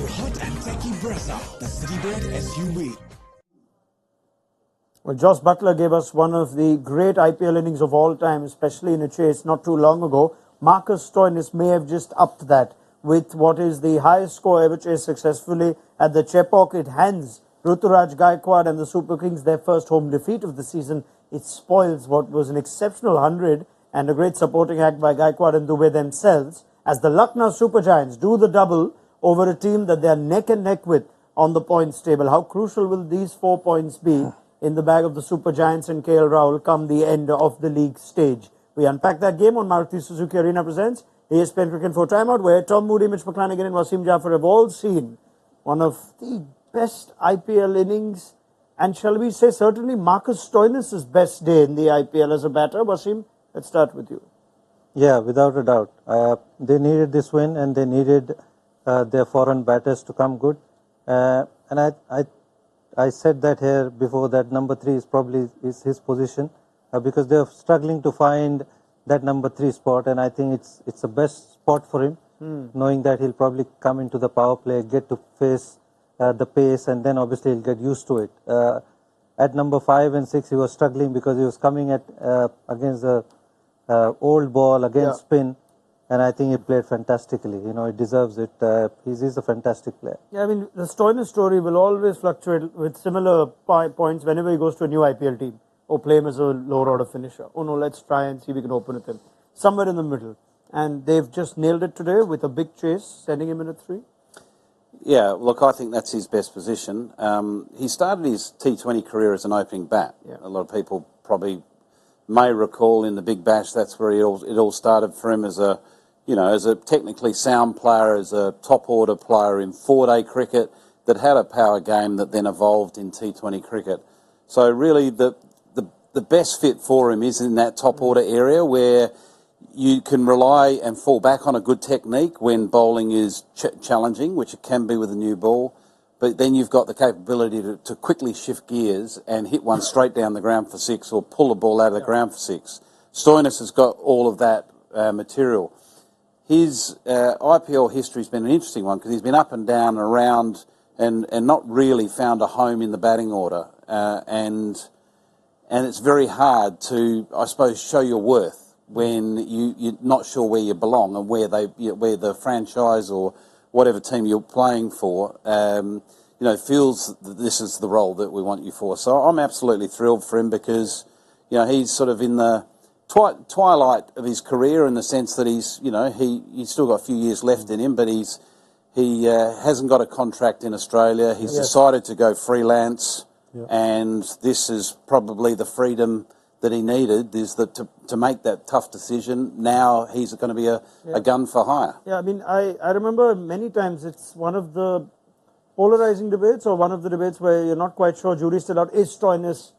hot and techy Brezza, the Citybird SUV. Well, Joss Buttler gave us one of the great IPL innings of all time, especially in a chase not too long ago. Marcus Stoinis may have just upped that with what is the highest score ever chased successfully at the Chepauk. It hands Ruturaj Gaikwad and the Super Kings their first home defeat of the season. It spoils what was an exceptional 100 and a great supporting act by Gaikwad and Dubey themselves as the Lucknow Super Giants do the double over a team that they are neck and neck with on the points table. How crucial will these 4 points be in the bag of the Super Giants and KL Rahul come the end of the league stage? We unpack that game on Maruti Suzuki Arena presents ESPN Cricket for Timeout, where Tom Moody, Mitch McClenaghan and Wasim Jaffer have all seen one of the best IPL innings, and shall we say certainly Marcus Stoinis' best day in the IPL as a batter. Wasim, let's start with you. Yeah, without a doubt. They needed this win and they needed their foreign batters to come good. And I said that here before, that number 3 is probably his position because they're struggling to find that number 3 spot, and I think it's the best spot for him, knowing that he'll probably come into the power play, get to face the pace, and then obviously he'll get used to it. At number 5 and 6, he was struggling because he was coming at against the old ball, against spin. And I think he played fantastically. You know, he deserves it. He's a fantastic player. Yeah, I mean, the Stoinis story will always fluctuate with similar points whenever he goes to a new IPL team. Oh, play him as a lower order finisher. Oh, no, let's try and see if we can open with him. Somewhere in the middle. And they've just nailed it today with a big chase, sending him in at 3. Yeah, look, I think that's his best position. He started his T20 career as an opening bat. Yeah. A lot of people probably may recall in the Big Bash, that's where it all started for him as a technically sound player, as a top-order player in 4-day cricket that had a power game that then evolved in T20 cricket. So really the best fit for him is in that top-order area where you can rely and fall back on a good technique when bowling is challenging, which it can be with a new ball, but then you've got the capability to quickly shift gears and hit one straight down the ground for 6 or pull a ball out of the ground for 6. Stoinis has got all of that material. His IPL history has been an interesting one because he's been up and down and around and not really found a home in the batting order. And it's very hard to, I suppose, show your worth when you're not sure where you belong and where the franchise or whatever team you're playing for, feels that this is the role that we want you for. So I'm absolutely thrilled for him because, he's sort of in the twilight of his career in the sense that he's still got a few years left in him, but he hasn't got a contract in Australia. He's decided to go freelance, and this is probably the freedom that he needed, is that to make that tough decision. Now he's going to be a gun for hire. Yeah, I mean, I remember many times it's one of the polarizing debates or one of the debates where you're not quite sure, jury's still out, is Stoinis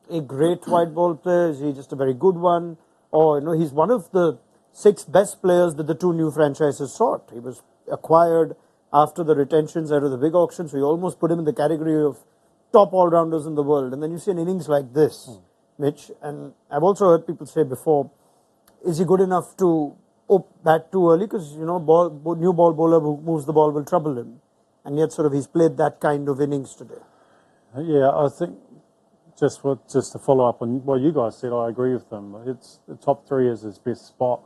a great white ball player? Is he just a very good one? Or, he's one of the 6 best players that the 2 new franchises sought. He was acquired after the retentions out of the big auction, so you almost put him in the category of top all-rounders in the world. And then you see an innings like this, Mitch, and I've also heard people say before, is he good enough to bat too early? Because, new ball bowler who moves the ball will trouble him. And yet sort of he's played that kind of innings today. Yeah, I think just to follow up on what you guys said, I agree with them. It's the top 3 is his best spot.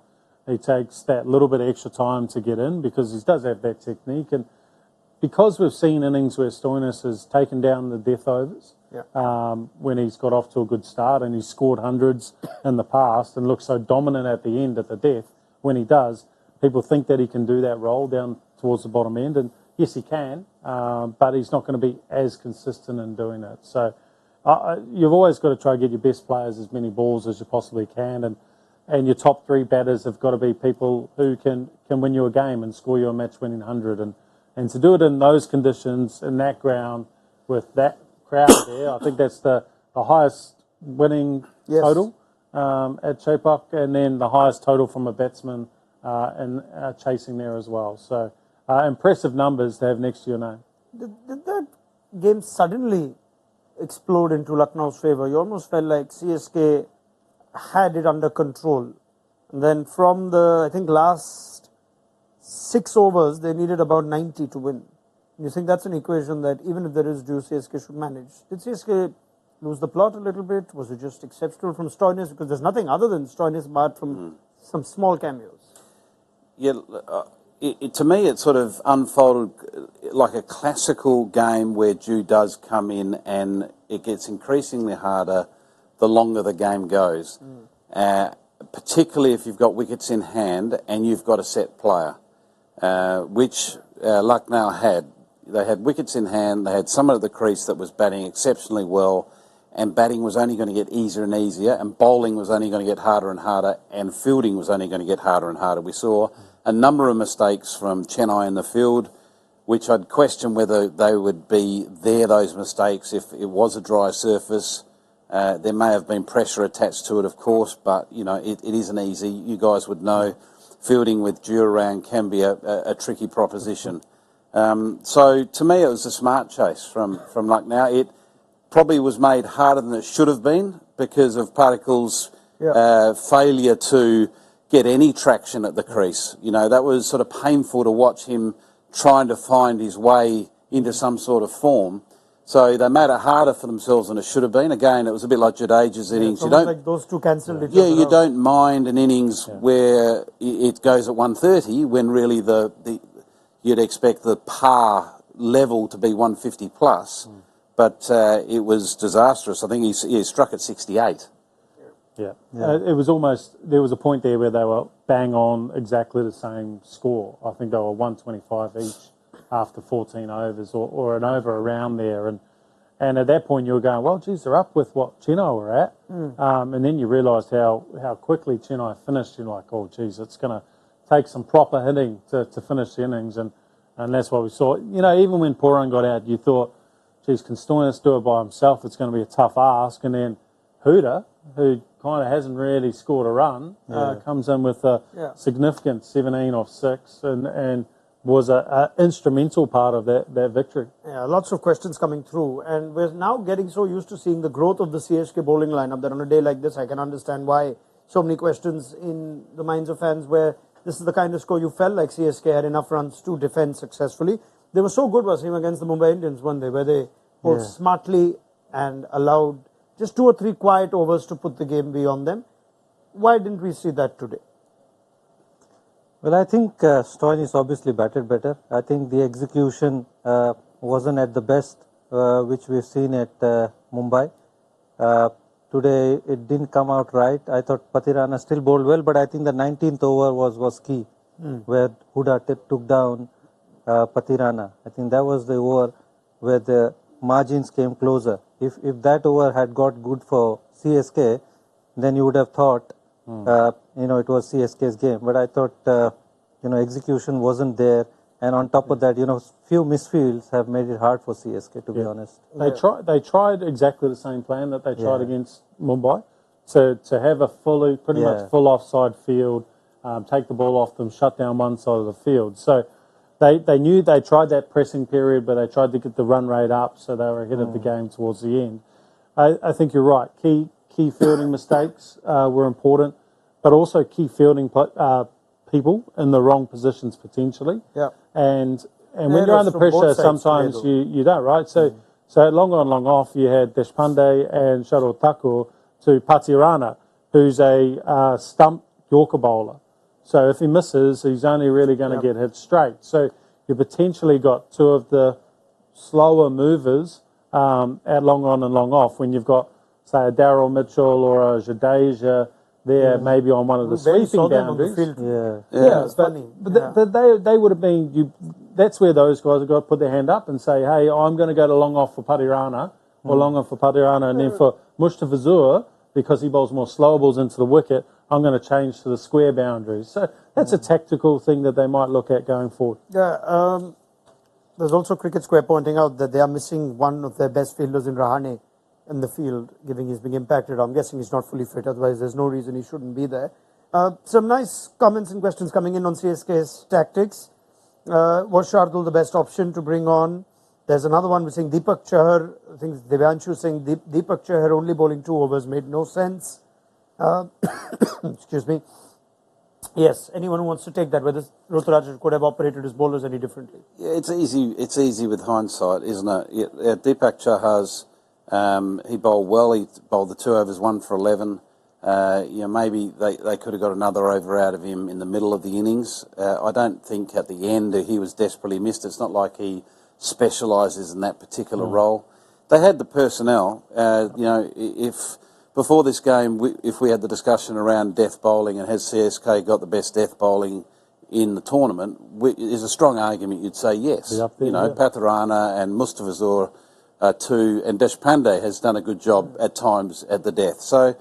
He takes that little bit of extra time to get in because he does have that technique. And because we've seen innings where Stoinis has taken down the death overs, when he's got off to a good start and he's scored hundreds in the past and looks so dominant at the end at the death, when he does, people think that he can do that role down towards the bottom end. And yes, he can, but he's not going to be as consistent in doing it. So you've always got to try to get your best players as many balls as you possibly can, and your top 3 batters have got to be people who can win you a game and score you a match-winning 100. And to do it in those conditions, in that ground, with that crowd there, I think that's the highest winning total at Chepauk, and then the highest total from a batsman and chasing there as well. So impressive numbers to have next to your name. Did that game suddenly explode into Lucknow's favour? You almost felt like CSK had it under control. And then from the, I think, last 6 overs, they needed about 90 to win. You think that's an equation that even if there is due, CSK should manage? Did CSK lose the plot a little bit? Was it just exceptional from Stoinis? Because there's nothing other than Stoinis apart from some small cameos. Yeah, to me it sort of unfolded like a classical game where Dew does come in and it gets increasingly harder the longer the game goes, particularly if you've got wickets in hand and you've got a set player, which Lucknow had. They had wickets in hand, they had someone at the crease that was batting exceptionally well, and batting was only going to get easier and easier, and bowling was only going to get harder and harder, and fielding was only going to get harder and harder. We saw a number of mistakes from Chennai in the field, which I'd question whether they would be there, those mistakes, if it was a dry surface. There may have been pressure attached to it, of course, but, you know, it isn't easy. You guys would know fielding with Dew around can be a tricky proposition. So, to me, it was a smart chase from Lucknow. It probably was made harder than it should have been because of Particle's failure to get any traction at the crease. You know, that was sort of painful to watch him trying to find his way into some sort of form. So they made it harder for themselves than it should have been. Again, it was a bit like Jadeja's innings. You don't, like those two cancelled each other. You don't mind an innings where it goes at 130 when really you'd expect the par level to be 150 plus. But it was disastrous. I think he struck at 68. Yeah. It was almost, there was a point there where they were bang on exactly the same score. I think they were 125 each after 14 overs or an over around there. And at that point you were going, well, geez, they're up with what Chennai were at. And then you realised how quickly Chennai finished. You're like, oh, geez, it's going to take some proper hitting to finish the innings. And that's what we saw. You know, even when Pooran got out, you thought, geez, can Stoinis do it by himself? It's going to be a tough ask. And then Huda, who kind of hasn't really scored a run, comes in with a significant 17 off 6 and was an instrumental part of that victory. Yeah, lots of questions coming through. And we're now getting so used to seeing the growth of the CSK bowling lineup that on a day like this, I can understand why so many questions in the minds of fans where this is the kind of score you felt like CSK had enough runs to defend successfully. They were so good, Wasim, against the Mumbai Indians one day, where they bowled smartly and allowed just 2 or 3 quiet overs to put the game beyond them. Why didn't we see that today? Well, I think Stoinis obviously batted better. I think the execution wasn't at the best, which we've seen at Mumbai. Today, it didn't come out right. I thought Pathirana still bowled well, but I think the 19th over was key, where Huda took down Pathirana. I think that was the over where the margins came closer. If that over had got good for CSK, then you would have thought, it was CSK's game. But I thought, execution wasn't there. And on top of that, few misfields have made it hard for CSK, to be honest. They tried exactly the same plan that they tried against Mumbai, to have a pretty much full offside field, take the ball off them, shut down one side of the field. So they knew they tried that pressing period, but they tried to get the run rate up, so they were ahead of the game towards the end. I think you're right. Key fielding mistakes were important, but also key fielding people in the wrong positions potentially. Yeah. And when you're under pressure, sometimes you don't, right? So at long on, long off, you had Deshpande and Sharul Thakur to Pathirana, who's a stump Yorker bowler. So if he misses, he's only really going to get hit straight. So you potentially got 2 of the slower movers at long on and long off when you've got, say, a Daryl Mitchell or a Jadeja there, maybe on one of the sweeping boundaries. But they would have been. That's where those guys have got to put their hand up and say, "Hey, I'm going to go to long off for Pathirana or long on for Pathirana, and then for Mustafa Zur, because he bowls more slow balls into the wicket, I'm going to change to the square boundaries." So that's a tactical thing that they might look at going forward. Yeah. There's also Cricket Square pointing out that they are missing one of their best fielders in Rahane in the field, giving he's being impacted. I'm guessing he's not fully fit, otherwise there's no reason he shouldn't be there. Some nice comments and questions coming in on CSK's tactics. Was Shardul the best option to bring on? There's another one saying Deepak Chahar, I think Devanshu saying Deepak Chahar only bowling 2 overs made no sense. Excuse me. Yes, anyone who wants to take that, whether Ruturaj could have operated his bowlers any differently. Yeah, it's easy. It's easy with hindsight, isn't it? Yeah, Deepak Chahar's, he bowled well. He bowled the 2 overs, 1 for 11. Maybe they could have got another over out of him in the middle of the innings. I don't think at the end he was desperately missed. It's not like he specialises in that particular role. They had the personnel. If before this game, if we had the discussion around death bowling and has CSK got the best death bowling in the tournament, there's a strong argument you'd say yes. Patharana and Mustafizur two, and Deshpande has done a good job at times at the death. So,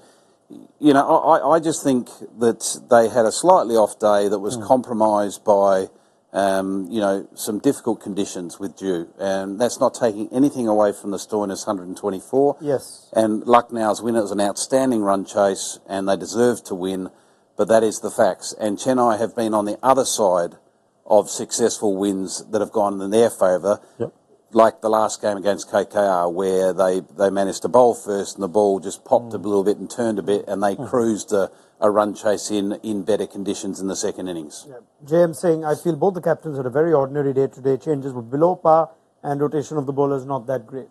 I just think that they had a slightly off day that was compromised by, some difficult conditions with Dew. And that's not taking anything away from the Stoinis 124. Yes. And Lucknow's win, it was an outstanding run chase, and they deserved to win, but that is the facts. And Chennai have been on the other side of successful wins that have gone in their favour. Yep. Like the last game against KKR, where they managed to bowl first and the ball just popped a little bit and turned a bit, and they cruised a run chase in better conditions in the second innings. Yeah. JM saying, I feel both the captains had a very ordinary day today. Changes were below par and rotation of the bowlers not that great.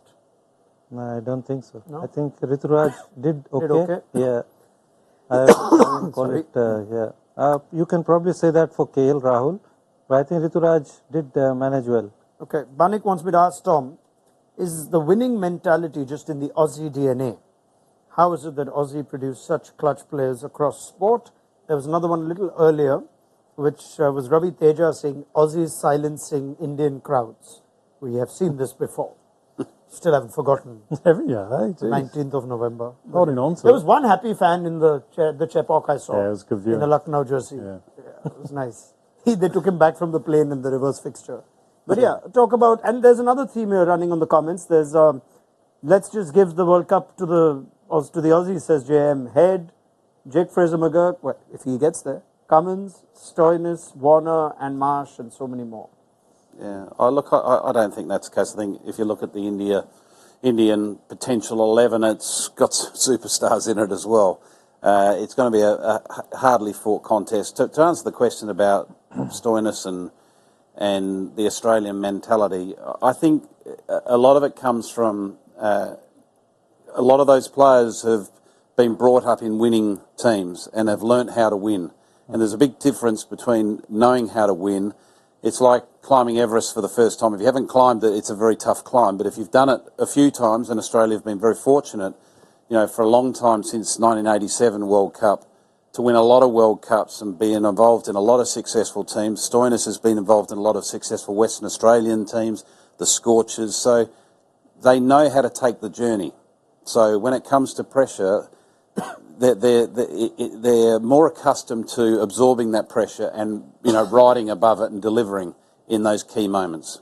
No, I don't think so. No? I think Rituraj did okay. Did okay? Yeah. I wouldn't call it, yeah. You can probably say that for KL Rahul, but I think Rituraj did manage well. Okay, Banik wants me to ask Tom, is the winning mentality just in the Aussie DNA? How is it that Aussie produced such clutch players across sport? There was another one a little earlier, which was Ravi Teja saying, Aussies silencing Indian crowds. We have seen this before. Still haven't forgotten. Every year, hey? 19th of November. Holding on to There it. was one happy fan in the Chepauk I saw. Yeah, it was a good view. In the Lucknow jersey. Yeah. It was nice. They took him back from the plane in the reverse fixture. But yeah, talk about, and there's another theme here running on the comments. There's, let's just give the World Cup to the Aussies, says JM. Head, Jake Fraser-McGurk, well, if he gets there, Cummins, Stoinis, Warner and Marsh and so many more. Yeah, I don't think that's the case. I think if you look at the Indian potential 11, it's got superstars in it as well. It's going to be a hardly fought contest. To answer the question about Stoinis and the Australian mentality, I think a lot of it comes from a lot of those players have been brought up in winning teams and have learnt how to win. And there's a big difference between knowing how to win. It's like climbing Everest for the first time. If you haven't climbed it, it's a very tough climb. But if you've done it a few times, and Australia have been very fortunate, for a long time since 1987 World Cup, to win a lot of World Cups and being involved in a lot of successful teams. Stoinis has been involved in a lot of successful Western Australian teams, the Scorchers. So they know how to take the journey. So when it comes to pressure, they're more accustomed to absorbing that pressure and riding above it and delivering in those key moments.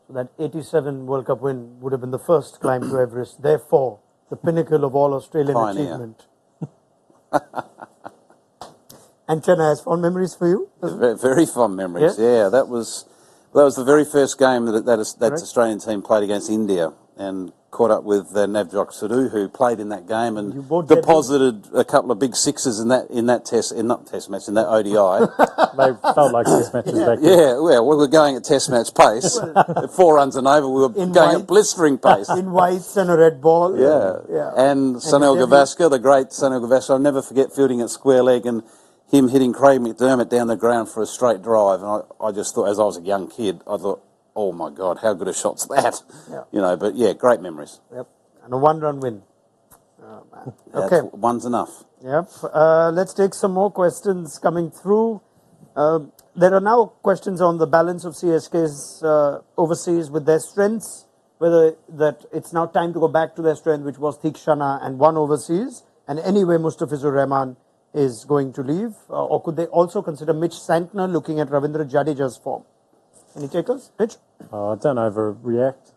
So that 87 World Cup win would have been the first climb to Everest. Therefore, the pinnacle of all Australian achievement. And Chennai has fond memories for you? Very fond memories. Yeah, that was the very first game that Australian team played against India, and caught up with Navjot Sirhu, who played in that game and deposited a couple of big sixes in that ODI. They felt like test matches back then. Yeah, well, we were going at test match pace. At 4 runs and over, we were going at blistering pace. In whites and a red ball. Yeah. And Sunil Gavaskar, the great Sunil Gavaskar, I'll never forget fielding at square leg and him hitting Craig McDermott down the ground for a straight drive. And I just thought, as I was a young kid, I thought, oh my God, how good a shot's that? Yeah. But yeah, great memories. Yep. And a 1-run win. Oh, man. Okay. One's enough. Yep. Let's take some more questions coming through. There are now questions on the balance of CSK's overseas with their strengths, whether that it's now time to go back to their strength, which was Theekshana and one overseas, and anyway Mustafizur Rahman is going to leave, or could they also consider Mitch Santner looking at Ravindra Jadeja's form? Any takers? Mitch? Don't overreact.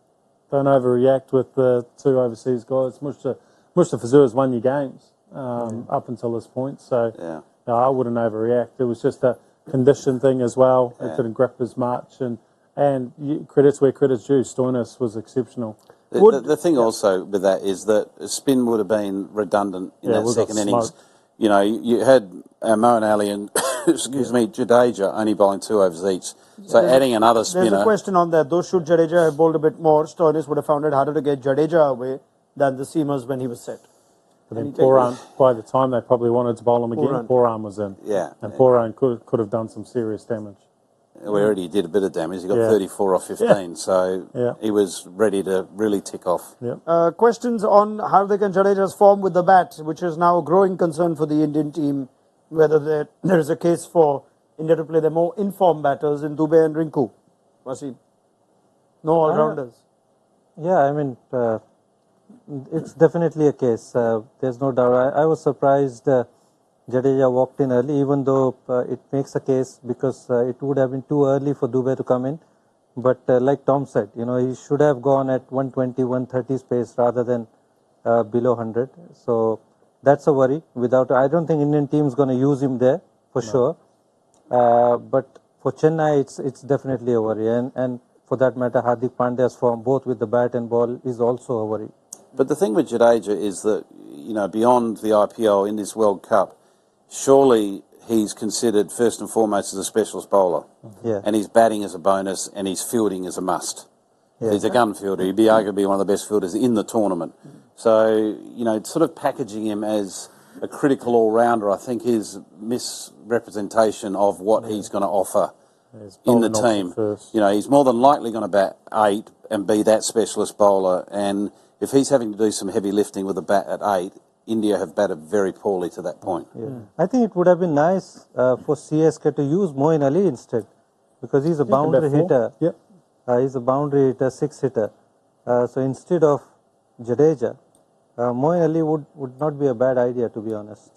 Don't overreact with the two overseas guys. Mustafizur has won your games up until this point, so no, I wouldn't overreact. It was just a condition thing as well. It didn't grip as much, and credits where credit's due. Stoinis was exceptional. The thing also with that is that spin would have been redundant in that second innings. You had Moeen Ali and excuse me, Jadeja only bowling 2 overs each. So adding another spinner. There's a question on that. Though should Jadeja have bowled a bit more, Stoinis would have found it harder to get Jadeja away than the seamers when he was set. But then Pooran, by the time they probably wanted to bowl him again, Pooran was in. Yeah. And Pooran could have done some serious damage. We already did a bit of damage. He got 34 off 15, so he was ready to really tick off. Questions on Hardik and Jadeja's form with the bat, which is now a growing concern for the Indian team, whether there is a case for India to play their more informed batters in Dubey and Rinku. Wasim. No all-rounders. Yeah, I mean, it's definitely a case. There's no doubt. I was surprised Jadeja walked in early, even though it makes a case because it would have been too early for Dubey to come in. But like Tom said, he should have gone at 120, 130 pace rather than below 100. So that's a worry. I don't think Indian team is going to use him there for sure. But for Chennai, it's definitely a worry. And for that matter, Hardik Pandya's form, both with the bat and ball, is also a worry. But the thing with Jadeja is that, beyond the IPL in this World Cup, surely he's considered first and foremost as a specialist bowler. Yeah. And his batting is a bonus and his fielding is a must. Yeah. He's a gun fielder. He'd be arguably one of the best fielders in the tournament. So, sort of packaging him as a critical all-rounder, I think, is misrepresentation of what he's going to offer in the team. He's more than likely going to bat 8 and be that specialist bowler. And if he's having to do some heavy lifting with a bat at 8, India have batted very poorly to that point. Yeah. I think it would have been nice for CSK to use Moeen Ali instead, because he's a boundary hitter. Yep. He's a boundary hitter, 6-hitter. So instead of Jadeja, Moeen Ali would not be a bad idea, to be honest.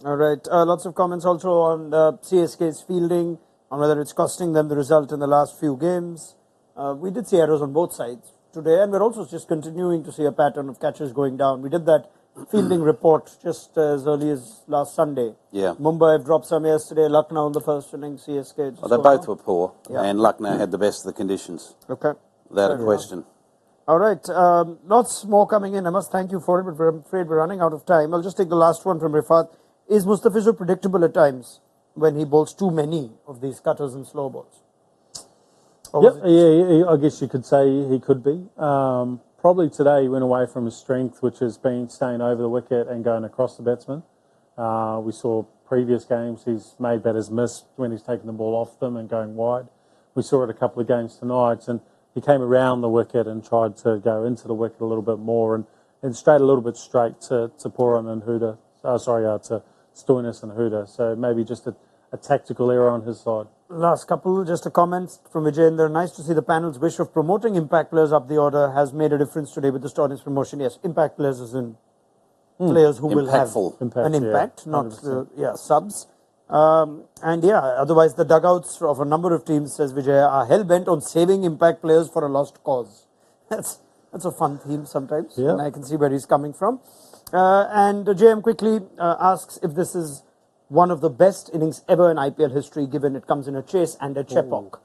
All right. Lots of comments also on CSK's fielding, on whether it's costing them the result in the last few games. We did see errors on both sides today, and we're also just continuing to see a pattern of catches going down. We did that fielding report just as early as last Sunday. Yeah. Mumbai have dropped some yesterday, Lucknow in the first inning, CSK. Well, they both were poor, and Lucknow had the best of the conditions. Okay. Without a question. All right. Lots more coming in. I must thank you for it, but I'm afraid we're running out of time. I'll just take the last one from Rifat. Is Mustafizur predictable at times when he bowls too many of these cutters and slow balls? Yeah, I guess you could say he could be. Probably today he went away from his strength, which has been staying over the wicket and going across the batsman. We saw previous games he's made batters miss when he's taken the ball off them and going wide. We saw it a couple of games tonight, and he came around the wicket and tried to go into the wicket a little bit more and straight a little bit straight to Pooran and Huda. To Stoinis and Huda. So maybe just a tactical error on his side. Last couple, just a comment from Vijayendra. Nice to see the panel's wish of promoting impact players up the order has made a difference today with the Stoinis promotion. Yes, impact players as in players who will have an impact, not subs. Otherwise the dugouts of a number of teams, says Vijay, are hell-bent on saving impact players for a lost cause. That's a fun theme sometimes, and I can see where he's coming from. And JM quickly asks if this is one of the best innings ever in IPL history, given it comes in a chase and a Chepauk.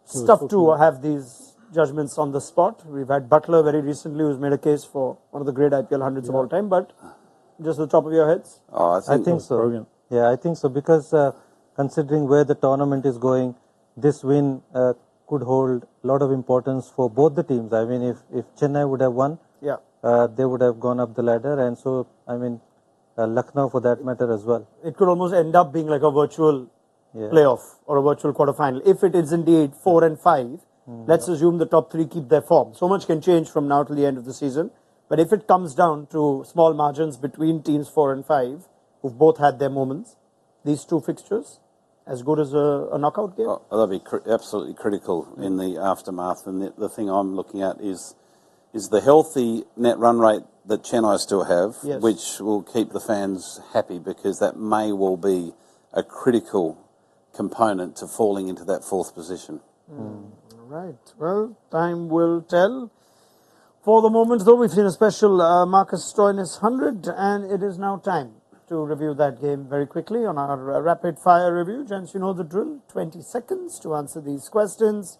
It's tough to have these judgments on the spot. We've had Butler very recently, who's made a case for one of the great IPL hundreds of all time, but just the top of your heads? Oh, I think so. Brilliant. Yeah, I think so, because considering where the tournament is going, this win could hold a lot of importance for both the teams. I mean, if Chennai would have won, they would have gone up the ladder, and so, I mean, Lucknow for that matter as well. It could almost end up being like a virtual playoff or a virtual quarterfinal. If it is indeed 4 and 5, let's assume the top 3 keep their form. So much can change from now till the end of the season. But if it comes down to small margins between teams 4 and 5, who've both had their moments, these two fixtures, as good as a knockout game? Oh, that'll be absolutely critical in the aftermath. And the thing I'm looking at is the healthy net run rate that Chennai still have, which will keep the fans happy, because that may well be a critical component to falling into that 4th position. All right. Well, time will tell. For the moment, though, we've seen a special Marcus Stoinis 100, and it is now time to review that game very quickly on our rapid fire review. Gents, you know the drill. 20 seconds to answer these questions.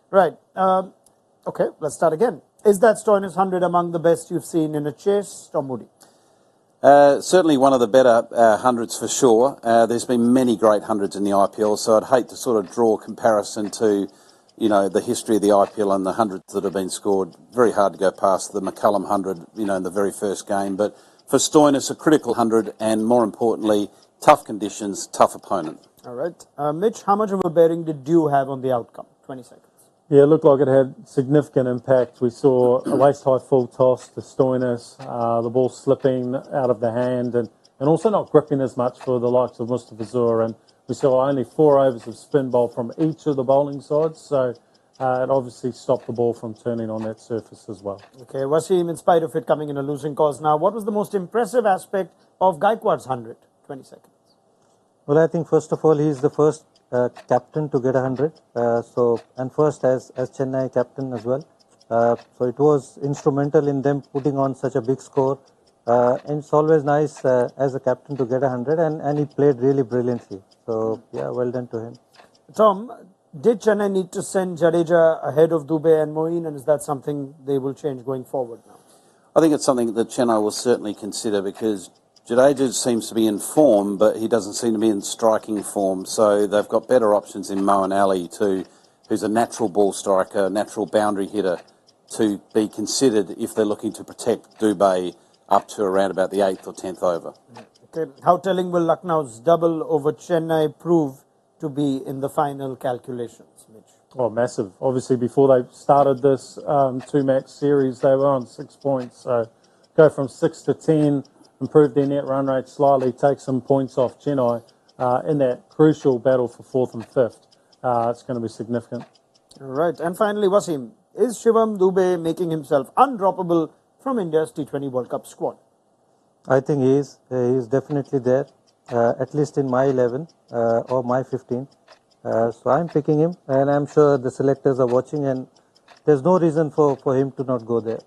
Right. Okay, let's start again. Is that Stoinis 100 among the best you've seen in a chase, Tom Moody? Certainly one of the better hundreds for sure. There's been many great hundreds in the IPL, so I'd hate to sort of draw a comparison to, the history of the IPL and the hundreds that have been scored. Very hard to go past the McCullum 100, in the very first game. But for Stoinis, a critical 100 and, more importantly, tough conditions, tough opponent. All right. Mitch, how much of a bearing did Dew have on the outcome? 20 seconds. Yeah, it looked like it had significant impact. We saw a waist-high full toss to Stoinis, the ball slipping out of the hand and also not gripping as much for the likes of Mustafa Zur. And we saw only 4 overs of spin bowl from each of the bowling sides, so it obviously stopped the ball from turning on that surface as well. Okay, Wasim, in spite of it coming in a losing cause now, what was the most impressive aspect of Gaikwad's 100? 20 seconds. Well, I think first of all, he's the first captain to get 100. And first as Chennai captain as well. So it was instrumental in them putting on such a big score. And it's always nice as a captain to get 100, and he played really brilliantly. So yeah, well done to him. Tom, did Chennai need to send Jadeja ahead of Dubey and Moeen, and is that something they will change going forward now? I think it's something that Chennai will certainly consider because Jadeja seems to be in form, but he doesn't seem to be in striking form. So they've got better options in Moeen Ali too, who's a natural ball striker, natural boundary hitter, to be considered if they're looking to protect Dubey up to around about the 8th or 10th over. Okay. How telling will Lucknow's double over Chennai prove to be in the final calculations, Mitch? Oh, massive. Obviously, before they started this 2-match series, they were on 6 points. So go from 6 to 10, improve their net run rate slightly, take some points off Chennai in that crucial battle for 4th and 5th. It's going to be significant. All right. And finally, Wasim, is Shivam Dubey making himself undroppable from India's T20 World Cup squad? I think he is. He is definitely there, at least in my 11 or my 15. So I'm picking him, and I'm sure the selectors are watching, and there's no reason for him to not go there.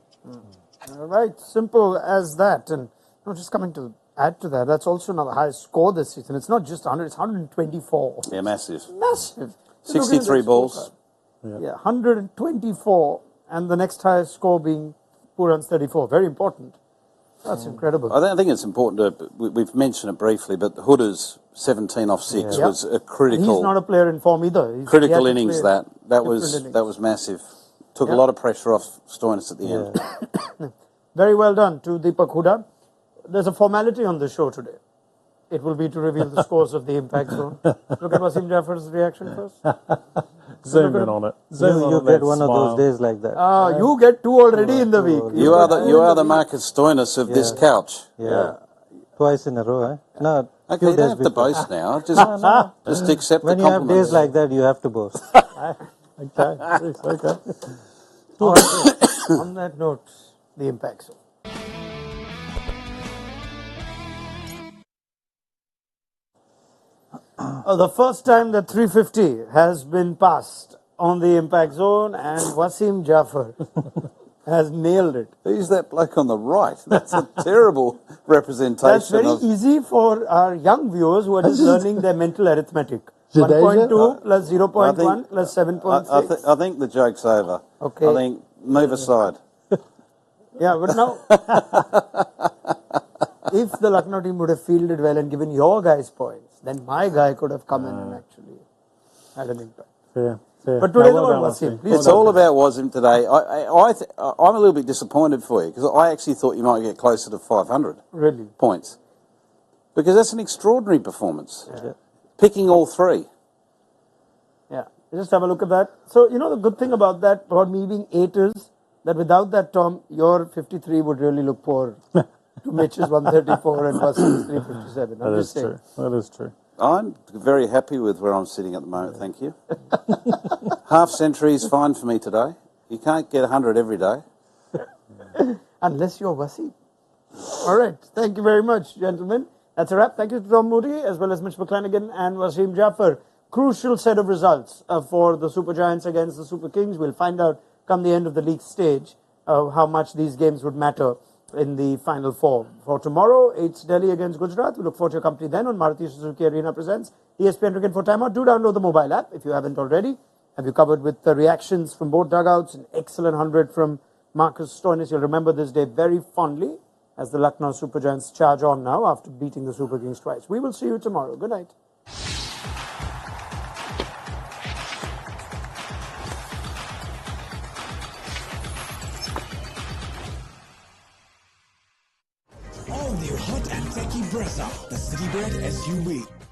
All right, simple as that. And just coming to add to that, that's also now the highest score this season. It's not just 100, it's 124. Yeah, massive. Massive. 63 balls. Yeah, 124, and the next highest score being Puran's 34. Very important. That's incredible. I think it's important to, we've mentioned it briefly, but Huda's 17 off 6 was a critical. He's not a player in form either. Critical innings that was massive. Took a lot of pressure off Stoinis at the end. Very well done to Deepak Huda. There's a formality on the show today. It will be to reveal the scores of the impact zone. Look at Wasim Jaffer's reaction first. Zoom in on it. You get one of those days like that. You get 2 already in the week. You are the Marcus Stoinis of this couch. Yeah. Twice in a row, eh? No. Okay, you don't have to boast now. Just accept when the compliments. you have days like that, you have to boast. Okay. On that note, the impact zone. The first time that 350 has been passed on the impact zone, and Wasim Jaffer has nailed it. Who's that bloke on the right? That's a terrible representation. That's very easy for our young viewers who are just learning their mental arithmetic. 1.2 plus 0.1 plus 7.6. I think the joke's over. Okay. I think move aside. Yeah, but now, if the Lucknow team would have fielded well and given your guys points, then my guy could have come in and actually had an impact. Fair. But today's about Wasim. It's all about Wasim today. I'm a little bit disappointed for you because I actually thought you might get closer to 500 points. Because that's an extraordinary performance. Yeah. Picking all 3. Yeah, just have a look at that. So, the good thing about that, about me being 8 is that without that, Tom, your 53 would really look poor to Mitch's 134 and Wasim's 357. That is true. That is true. I'm very happy with where I'm sitting at the moment, thank you. Half century is fine for me today. You can't get 100 every day. Unless you're Wasim. All right, thank you very much, gentlemen. That's a wrap. Thank you to Tom Moody as well as Mitch McClenaghan and Wasim Jaffer. Crucial set of results for the Super Giants against the Super Kings. We'll find out come the end of the league stage how much these games would matter in the final 4. For tomorrow, it's Delhi against Gujarat. We look forward to your company then on Maruti Suzuki Arena presents ESPN Cricket for Timeout. Do download the mobile app if you haven't already. Have you covered with the reactions from both dugouts? An excellent 100 from Marcus Stoinis. You'll remember this day very fondly. as the Lucknow Super Giants charge on now after beating the Super Kings twice. We will see you tomorrow. Good night. All new hot and techy Brezza, the Citybird SUV.